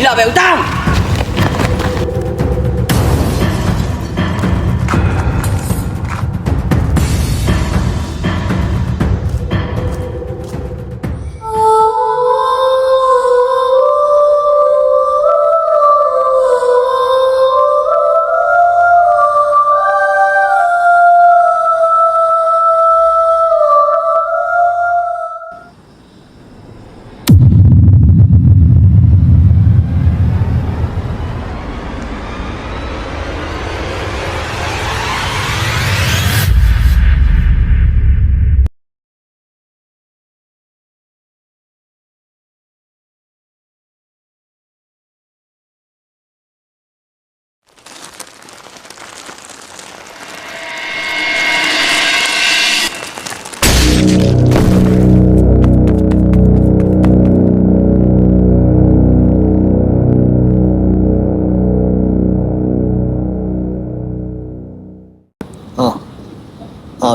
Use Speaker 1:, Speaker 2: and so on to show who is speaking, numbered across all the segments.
Speaker 1: Bila bayar hutang?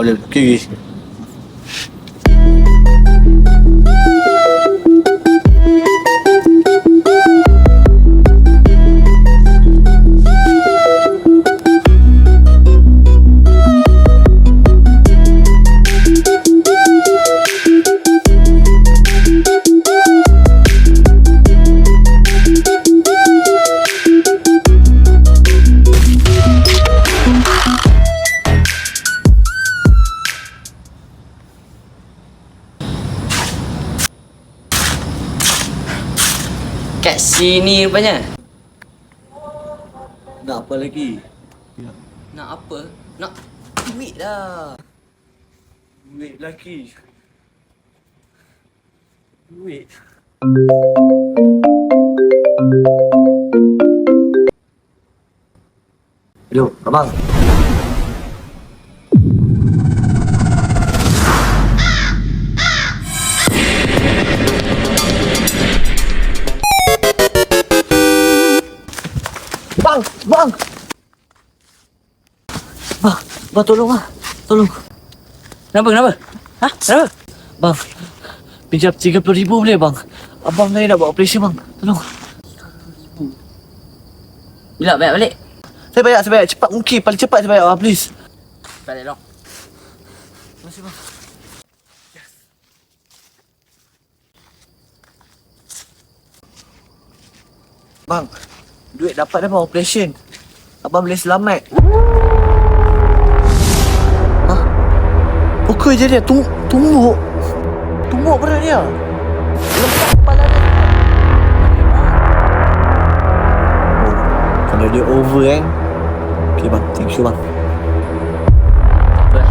Speaker 2: Boleh. Okey.
Speaker 1: Kat sini rupanya.
Speaker 2: Nak apa lagi?
Speaker 1: Nak apa? Nak duit lah.
Speaker 2: Duit lagi. Duit. Aduh, abang. Bang! Bang! Bang, tolong bang. Tolong.
Speaker 1: Kenapa? Ha? Kenapa?
Speaker 2: Bang, pinjam 30,000 boleh bang? Abang saya nak buat operasi bang. Tolong.
Speaker 1: Bila bayar balik?
Speaker 2: Saya bayar. Cepat mungkin. Paling cepat saya bayar bang, please.
Speaker 1: Balik dong.
Speaker 2: Terima kasih bang. Bang, duit dapat dah bang operation. Abang boleh selamat. Ha? Pukul je dia. Tumbuk. Tumbuk berat dia. Lepas kepala dia. Oh, kalau dia over kan. Okay bang, thank you bang.
Speaker 1: Apa?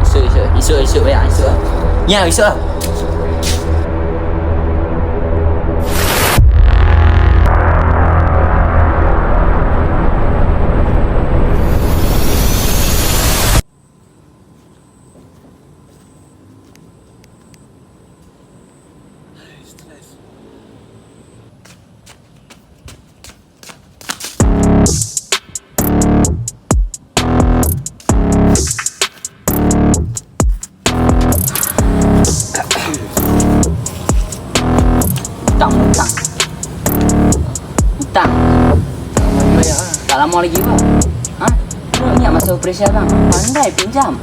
Speaker 1: Esok bayar. Esok lah. Ya, esok lah. Hutang. Tak lama lagi apa? Ha? Kau ingat masa operasi abang? Pandai pinjam.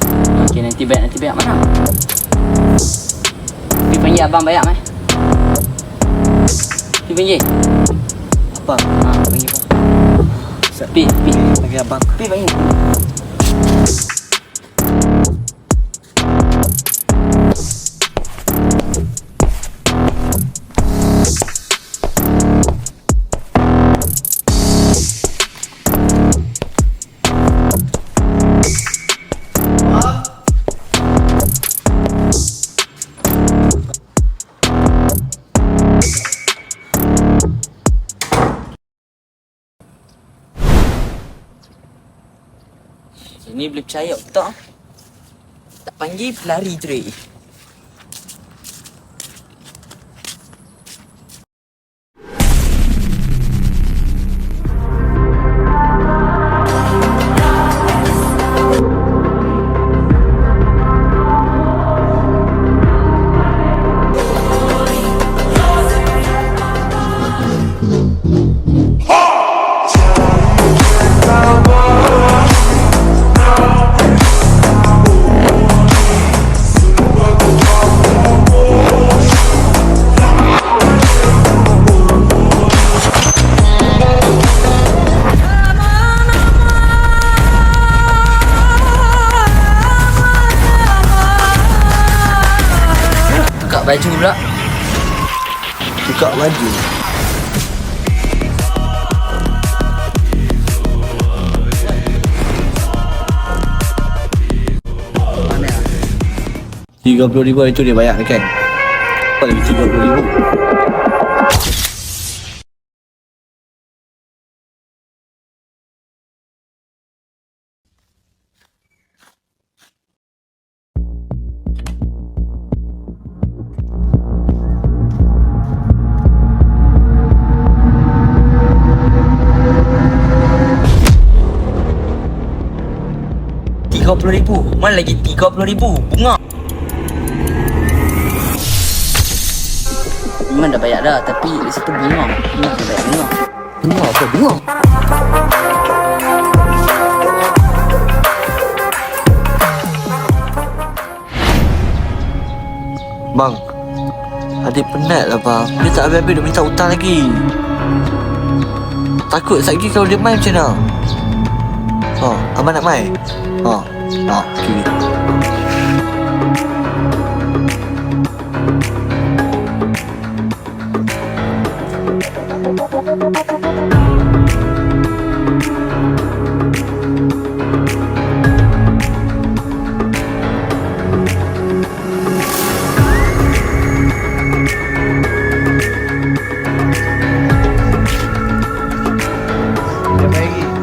Speaker 1: Okey, nanti bayar mana? Pergi panggil abang bayar mai. Pergi panggil.
Speaker 2: Apa?
Speaker 1: Ha, panggil abang. Pergi.
Speaker 2: Panggil abang.
Speaker 1: Pergi panggil. Ini boleh percaya tak? Tak panggil pelari terus.
Speaker 3: Hello.
Speaker 1: baju pula.
Speaker 2: Buka baju.
Speaker 1: Mana?
Speaker 2: 30,000 itu dia bayar kan? Apa lagi 30,000?
Speaker 1: RM30,000. Mana lagi RM30,000? Bunga. Memang dah bayar dah, tapi di situ bunga. Memang dah bayar bunga.
Speaker 2: Bunga apa bunga? Bang, adik penat lah bang. Dia tak habis-habis dia minta hutang lagi. Takut lagi kalau dia main macam mana? Oh, abang nak main? Kiri.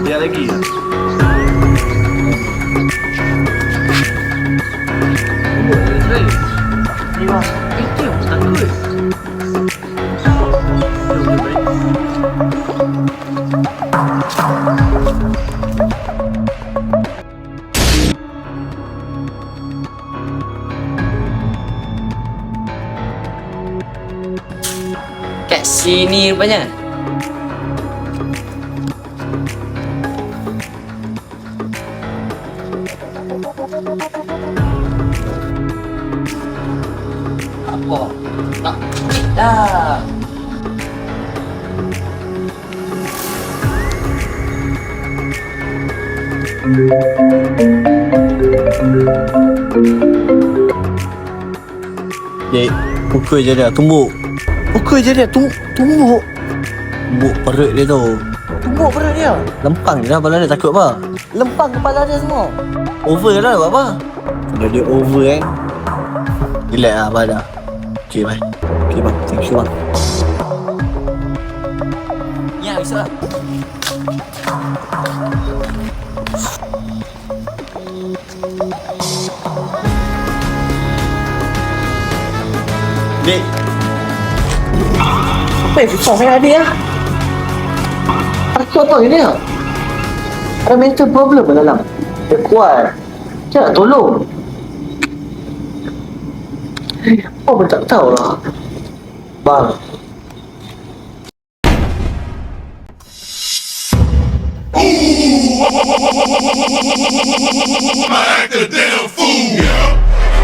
Speaker 2: Dia lagi.
Speaker 1: Kat sini rupanya. Apa? Tak. Dah.
Speaker 2: Dek, pukul je dia, tumbuk. Pukul je dia, tumbuk. Tumbuk perut dia tu. Tumbuk perut dia. Lempang je lah kepala dia, takut apa? Lempang kepala dia semua. Over lah buat apa? Kalau dia over kan, relax lah abang dah. Okay bye. Okay bang, thank you bang.
Speaker 1: Ya, bisa.
Speaker 2: Dek, apa yang susah dengan adik lah? Aku apa ini lah? Ada mental problem ke dalam? Dia kuat. Dia nak tolong. Apa pun tak tahu lah. Bang.
Speaker 3: Act a damn fool, yeah.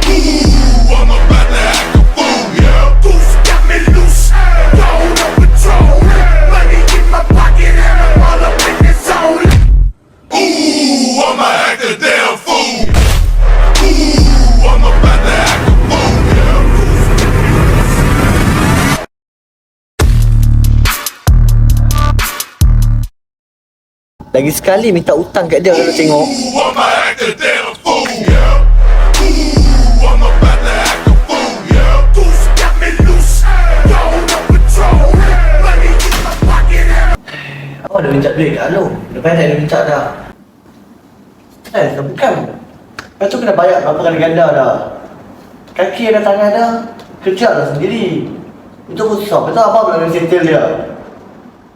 Speaker 3: Ooh, I'm about to act a fool, yeah. Goose got me loose, down on patrol. Money in my pocket and I'm all up in the zone. Ooh, I'ma act a damn fool. Ooh, I'm about to act a fool, yeah.
Speaker 2: Lagi sekali minta hutang kat dia kalau tengok.
Speaker 3: Ooh, I'ma act a damn fool, yeah. Ooh, I'm about to act a fool, yeah. Goose got me loose, down on patrol. Money in my pocket and I'm
Speaker 2: Apa dia minta duit kat lu? Lepas dia minta dah. Dah bukan. Lepas tu kena bayar berapa kali ganda dah. Kaki ada tangan dah. Kerja lah sendiri. Itu pun susah. Betul apa nak settle dia?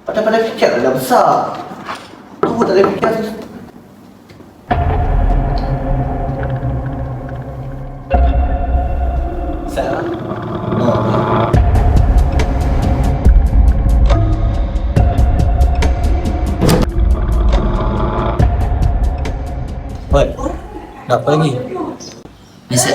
Speaker 2: Pada fikir dah besar. Tu pun tak ada fikir. Salah. Oi, nak apa lagi?
Speaker 1: Bisa.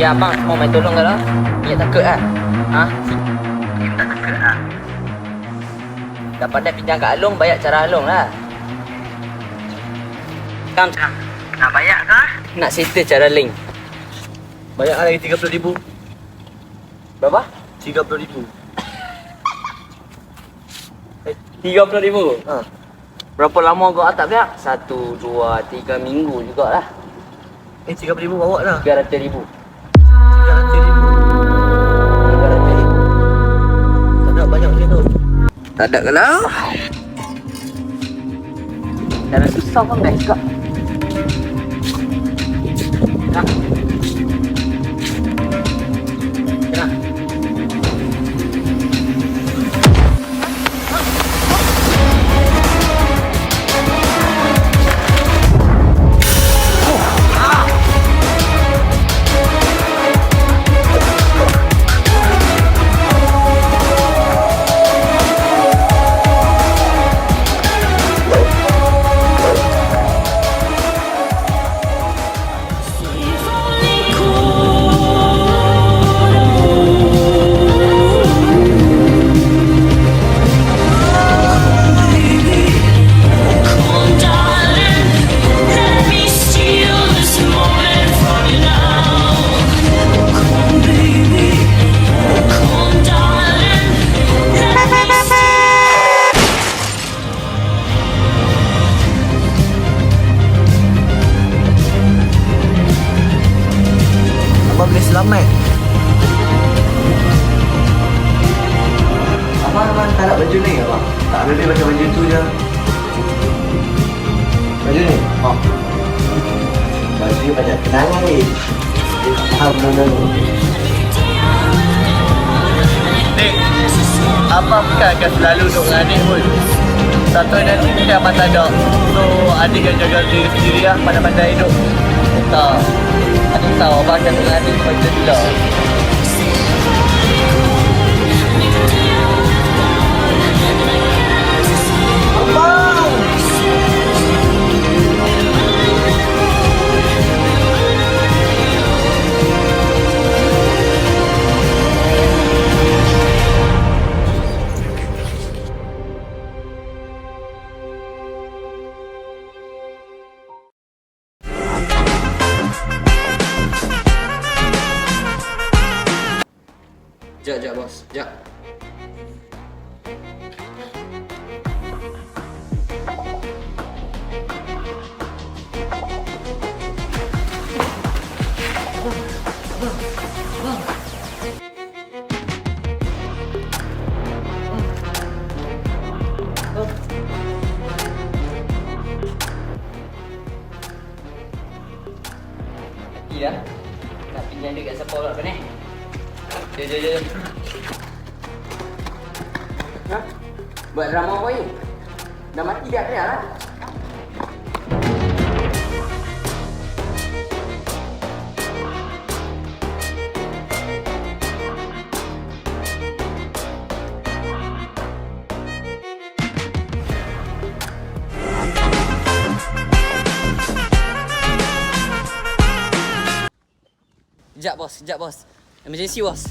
Speaker 1: Bagi abang semua main tolong kalau. Niat takut kan? Ha? Niat tak takut lah. Dah pandai pinjam kat Along, bayar cara Along lah. Kam, nak bayar kah? Nak settle cara link.
Speaker 2: Banyak lagi 30,000.
Speaker 1: Berapa?
Speaker 2: 30,000.
Speaker 1: 30,000.
Speaker 2: Ha.
Speaker 1: Berapa lama kau tak bayar? 1, 2, 3 minggu jugalah.
Speaker 2: 30,000 bawa dah.
Speaker 1: 300,000.
Speaker 2: 300,000.
Speaker 1: 300,000.
Speaker 2: Tak ada banyak macam tu.
Speaker 1: Tak ada kalau. Dalam susah pun guys kak. Kak. Kak.
Speaker 2: Abang boleh selamat. Abang tak nak baju ni abang? Tak, lebih pakai baju tu je. Baju ni? Ha. Baju ni banyak kenangan ni. Dia faham benda ni. Dik, abang bukan akan selalu duduk dengan adik pun. Satu hari nanti mungkin abang tak ada. So, adik akan jaga diri sendiri lah, pandai-pandai hidup. Tak. Adik tahu abang akan dengan adik macam tu lah. Abang!
Speaker 1: Sekejap bos, sekejap. Dah. Nak pinjam duit kat siapa pula apa ni? Jom. Ha? Buat drama apa you? Dah mati biar lah. Sekejap bos. Emergency bos.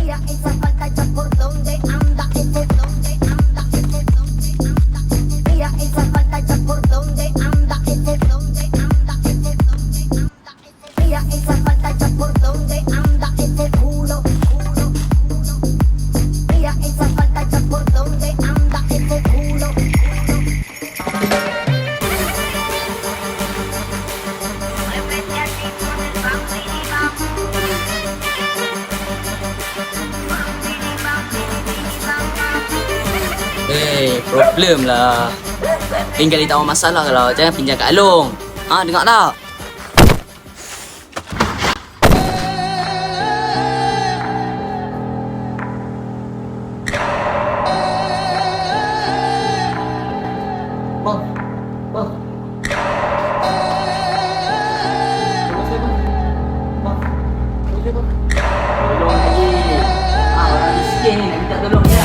Speaker 4: Mira esa falta por donde anda, por donde anda, por donde anda. Mira esa falta por donde anda, por donde anda, por donde anda. Mira esa falta por donde anda, ese culo. Mira esa falta por donde anda, ese culo.
Speaker 1: Problem lah. Tinggal dia tahu masalah kalau jangan pinjam kat Along. Ha, dengar tak? Tolong lagi. Orang miskin ni nak minta tolong je.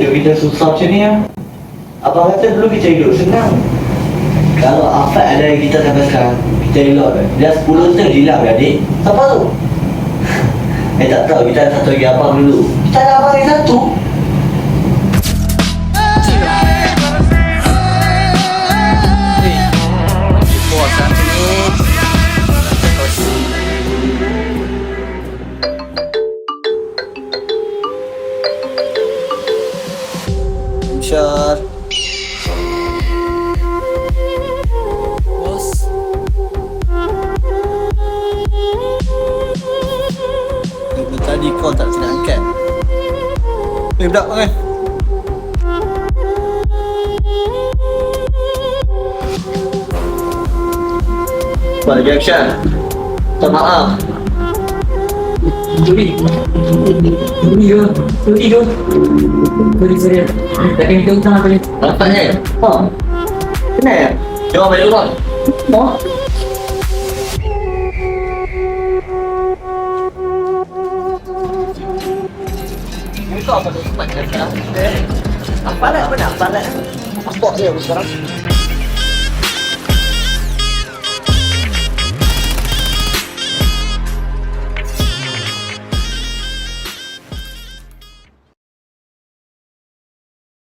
Speaker 2: hidup kita susah macam ni ya. Abang kata dulu kita hidup senang. Kalau Afat ada kita sampai sekarang, kita elok dah. Dia 10 tahun hilang dah adik. Siapa tu? Tak tahu, kita ada satu lagi abang dulu. Kita ada abang lagi satu. Syar.
Speaker 1: Bos.
Speaker 2: Tadi kau tak nak angkat. Budak makan. Bagi action. Tak maaf.
Speaker 5: Sorry sorry. Tapi kita utang apa ni?
Speaker 2: Nampaknya. Oh. Kenapa ya? Jom balik rumah. Oh. Kau apa tu sempat sekarang? Apa nak? Apa dia sekarang?